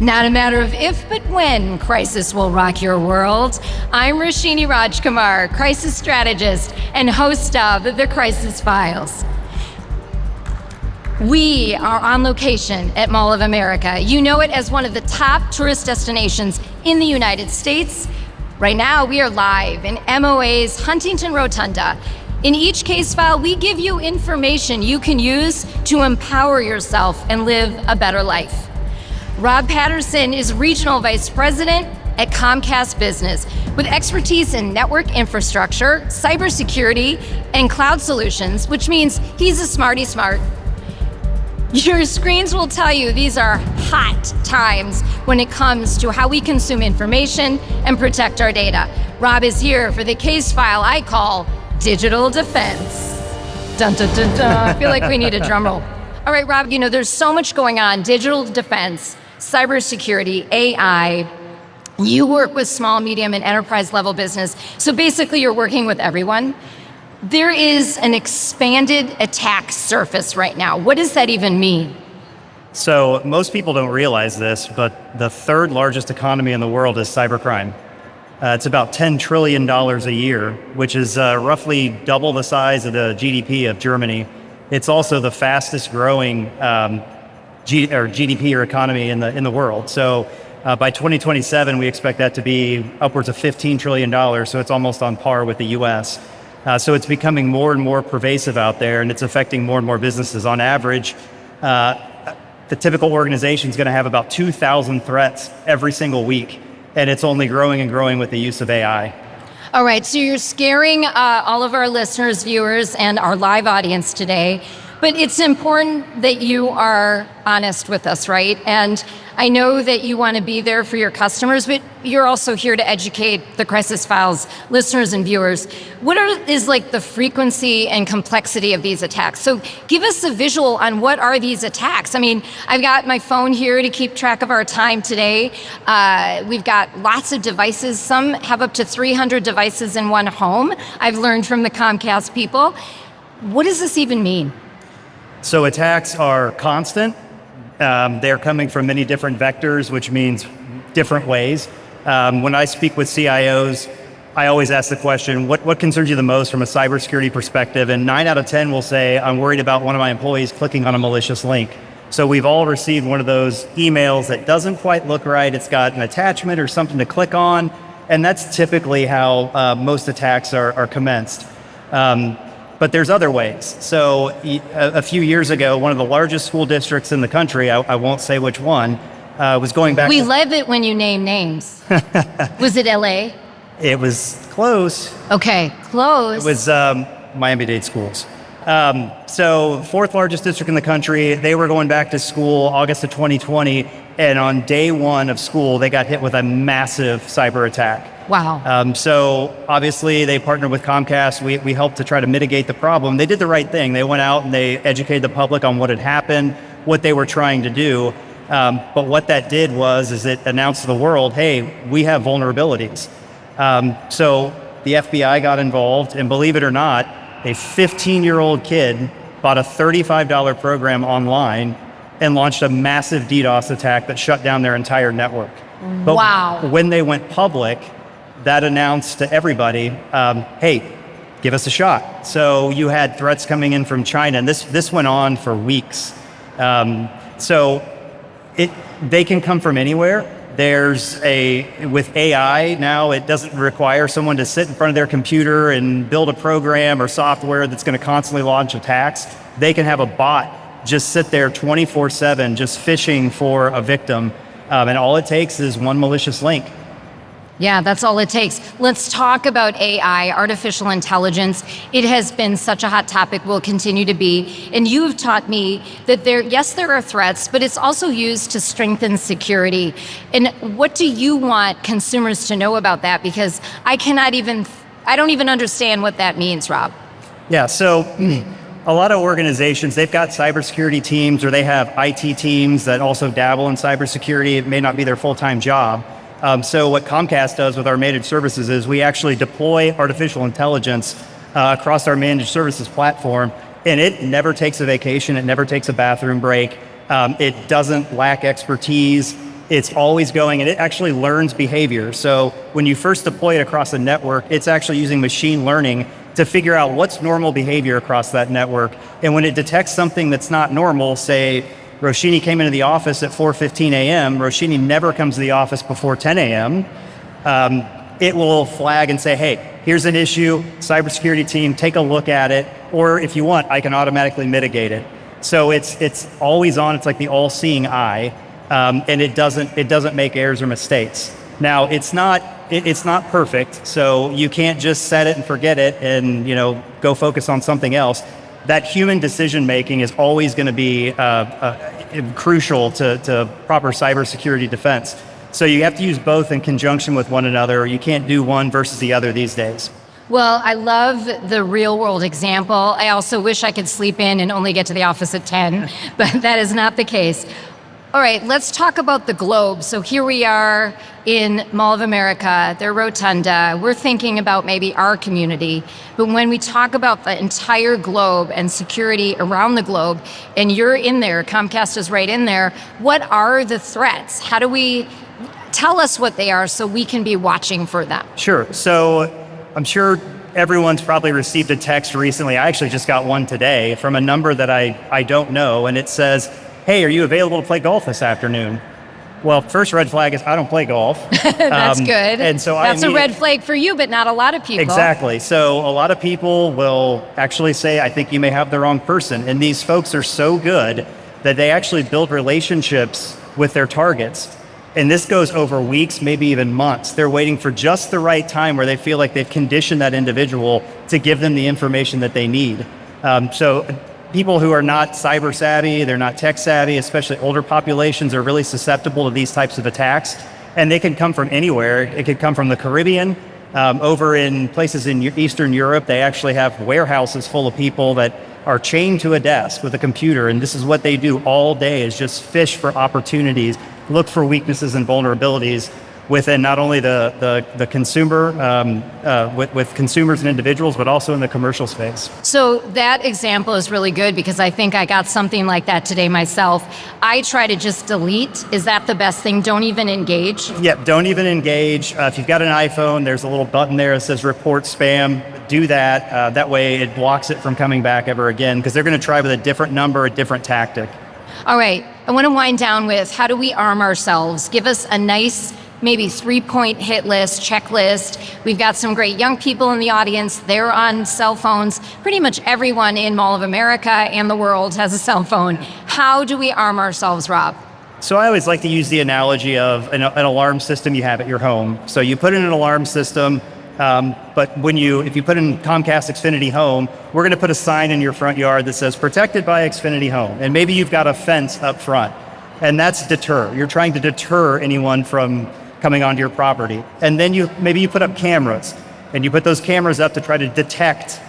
Not a matter of if, but when crisis will rock your world. I'm Roshini Rajkumar, crisis strategist and host of The Crisis Files. We are on location at Mall of America. You know it as one of the top tourist destinations in the United States. Right now, we are live in MOA's Huntington Rotunda. In each case file, we give you information you can use to empower yourself and live a better life. Rob Patterson is Regional Vice President at Comcast Business with expertise in network infrastructure, cybersecurity, and cloud solutions, which means he's a smarty smart. Your screens will tell you these are hot times when it comes to how we consume information and protect our data. Rob is here for the case file I call Digital Defense. Dun, dun, dun, dun. I feel like we need a drum roll. All right, Rob, you know, there's so much going on. Digital defense, cybersecurity, AI. You work with small, medium, and enterprise level business. So basically, you're working with everyone. There is an expanded attack surface right now. What does that even mean? So most people don't realize this, but the third largest economy in the world is cybercrime. It's about $10 trillion a year, which is roughly double the size of the GDP of Germany. It's also the fastest growing GDP or economy in the world. So by 2027, we expect that to be upwards of $15 trillion. So it's almost on par with the US. So it's becoming more and more pervasive out there, and it's affecting more and more businesses. On average, the typical organization is going to have about 2,000 threats every single week, and it's only growing and growing with the use of AI. All right, so you're scaring all of our listeners, viewers, and our live audience today. But it's important that you are honest with us, right? And I know that you want to be there for your customers, but you're also here to educate the Crisis Files listeners and viewers. What is like the frequency and complexity of these attacks? So give us a visual on what are these attacks. I mean, I've got my phone here to keep track of our time today. We've got lots of devices. Some have up to 300 devices in one home. I've learned from the Comcast people. What does this even mean? So attacks are constant. They're coming from many different vectors, which means different ways. When I speak with CIOs, I always ask the question, what concerns you the most from a cybersecurity perspective? And 9 out of 10 will say, I'm worried about one of my employees clicking on a malicious link. So we've all received one of those emails that doesn't quite look right. It's got an attachment or something to click on. And that's typically how most attacks are commenced. But there's other ways. So a few years ago, one of the largest school districts in the country, I won't say which one, was going back. We love it when you name names. Was it LA? It was close. Okay, close. It was Miami-Dade schools. So fourth largest district in the country, they were going back to school August of 2020. And on day one of school, they got hit with a massive cyber attack. Wow. So obviously they partnered with Comcast. We helped to try to mitigate the problem. They did the right thing. They went out and they educated the public on what had happened, what they were trying to do. But what that did is it announced to the world, hey, we have vulnerabilities. So the FBI got involved, and believe it or not, a 15-year-old kid bought a $35 program online and launched a massive DDoS attack that shut down their entire network. But wow. When they went public, that announced to everybody, hey, give us a shot. So you had threats coming in from China, and this went on for weeks. So they can come from anywhere. With AI now, it doesn't require someone to sit in front of their computer and build a program or software that's going to constantly launch attacks. They can have a bot just sit there 24/7, just fishing for a victim. And all it takes is one malicious link. Yeah, that's all it takes. Let's talk about AI, artificial intelligence. It has been such a hot topic, will continue to be. And you've taught me that there are threats, but it's also used to strengthen security. And what do you want consumers to know about that? Because I don't even understand what that means, Rob. Yeah, so a lot of organizations, they've got cybersecurity teams, or they have IT teams that also dabble in cybersecurity. It may not be their full-time job. So what Comcast does with our managed services is we actually deploy artificial intelligence across our managed services platform, and it never takes a vacation, it never takes a bathroom break, it doesn't lack expertise. It's always going, and it actually learns behavior. So when you first deploy it across a network, it's actually using machine learning to figure out what's normal behavior across that network. And when it detects something that's not normal, say Roshini came into the office at 4:15 a.m., Roshini never comes to the office before 10 a.m., it will flag and say, hey, here's an issue, cybersecurity team, take a look at it, or if you want, I can automatically mitigate it. So it's always on, it's like the all-seeing eye, and it doesn't make errors or mistakes. Now, it's not perfect, so you can't just set it and forget it and go focus on something else. That human decision making is always going to be crucial to proper cybersecurity defense. So you have to use both in conjunction with one another. You can't do one versus the other these days. Well, I love the real world example. I also wish I could sleep in and only get to the office at 10, but that is not the case. All right, let's talk about the globe. So here we are in Mall of America, their rotunda. We're thinking about maybe our community, but when we talk about the entire globe and security around the globe, and you're in there, Comcast is right in there, what are the threats? How do we tell us what they are so we can be watching for them? Sure. So I'm sure everyone's probably received a text recently. I actually just got one today from a number that I don't know, and it says, hey, are you available to play golf this afternoon? Well, first red flag is I don't play golf. That's good. And so that's a red flag for you, but not a lot of people. Exactly. So a lot of people will actually say, I think you may have the wrong person. And these folks are so good that they actually build relationships with their targets. And this goes over weeks, maybe even months. They're waiting for just the right time where they feel like they've conditioned that individual to give them the information that they need. So people who are not cyber savvy, they're not tech savvy, especially older populations, are really susceptible to these types of attacks. And they can come from anywhere. It could come from the Caribbean. Over in places in Eastern Europe, they actually have warehouses full of people that are chained to a desk with a computer. And this is what they do all day, is just fish for opportunities, look for weaknesses and vulnerabilities within not only the consumer, with consumers and individuals, but also in the commercial space. So that example is really good because I think I got something like that today myself. I try to just delete. Is that the best thing? Don't even engage? Yep, don't even engage. If you've got an iPhone, there's a little button there that says report spam. Do that. That way it blocks it from coming back ever again, because they're going to try with a different number, a different tactic. All right, I want to wind down with how do we arm ourselves? Give us a nice maybe 3-point hit list, checklist. We've got some great young people in the audience. They're on cell phones. Pretty much everyone in Mall of America and the world has a cell phone. How do we arm ourselves, Rob? So I always like to use the analogy of an alarm system you have at your home. So you put in an alarm system, but if you put in Comcast Xfinity Home, we're going to put a sign in your front yard that says protected by Xfinity Home. And maybe you've got a fence up front, and that's deter. You're trying to deter anyone from coming onto your property. And then maybe you put up cameras, and you put those cameras up to try to detect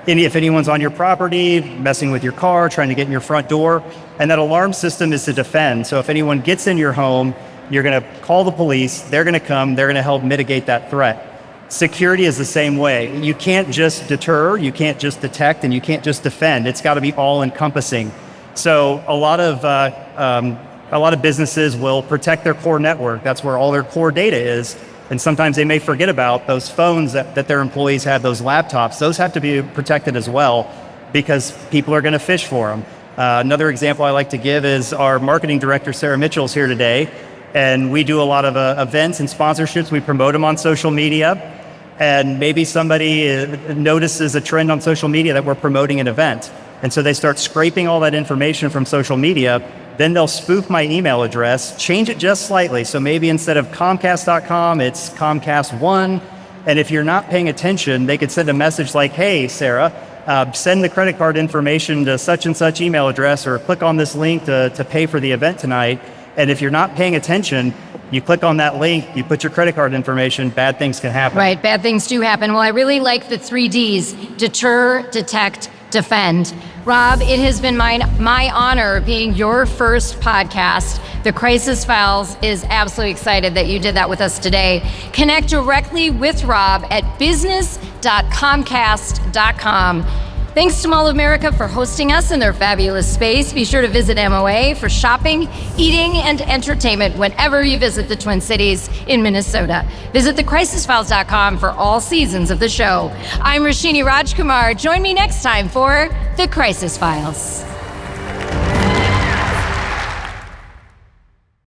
if anyone's on your property, messing with your car, trying to get in your front door. And that alarm system is to defend. So if anyone gets in your home, you're going to call the police, they're going to come, they're going to help mitigate that threat. Security is the same way. You can't just deter, you can't just detect, and you can't just defend. It's got to be all-encompassing. So a lot of businesses will protect their core network. That's where all their core data is. And sometimes they may forget about those phones that their employees have, those laptops. Those have to be protected as well, because people are going to fish for them. Another example I like to give is our marketing director, Sarah Mitchell's here today. And we do a lot of events and sponsorships. We promote them on social media. And maybe somebody notices a trend on social media that we're promoting an event. And so they start scraping all that information from social media. Then they'll spoof my email address, change it just slightly. So maybe instead of Comcast.com, it's Comcast1. And if you're not paying attention, they could send a message like, hey, Sarah, send the credit card information to such and such email address, or click on this link to pay for the event tonight. And if you're not paying attention, you click on that link, you put your credit card information, bad things can happen. Right, bad things do happen. Well, I really like the 3 Ds: deter, detect, defend. Rob, it has been my honor being your first podcast. The Crisis Files is absolutely excited that you did that with us today. Connect directly with Rob at business.comcast.com. Thanks to Mall of America for hosting us in their fabulous space. Be sure to visit MOA for shopping, eating, and entertainment whenever you visit the Twin Cities in Minnesota. Visit thecrisisfiles.com for all seasons of the show. I'm Roshini Rajkumar. Join me next time for The Crisis Files.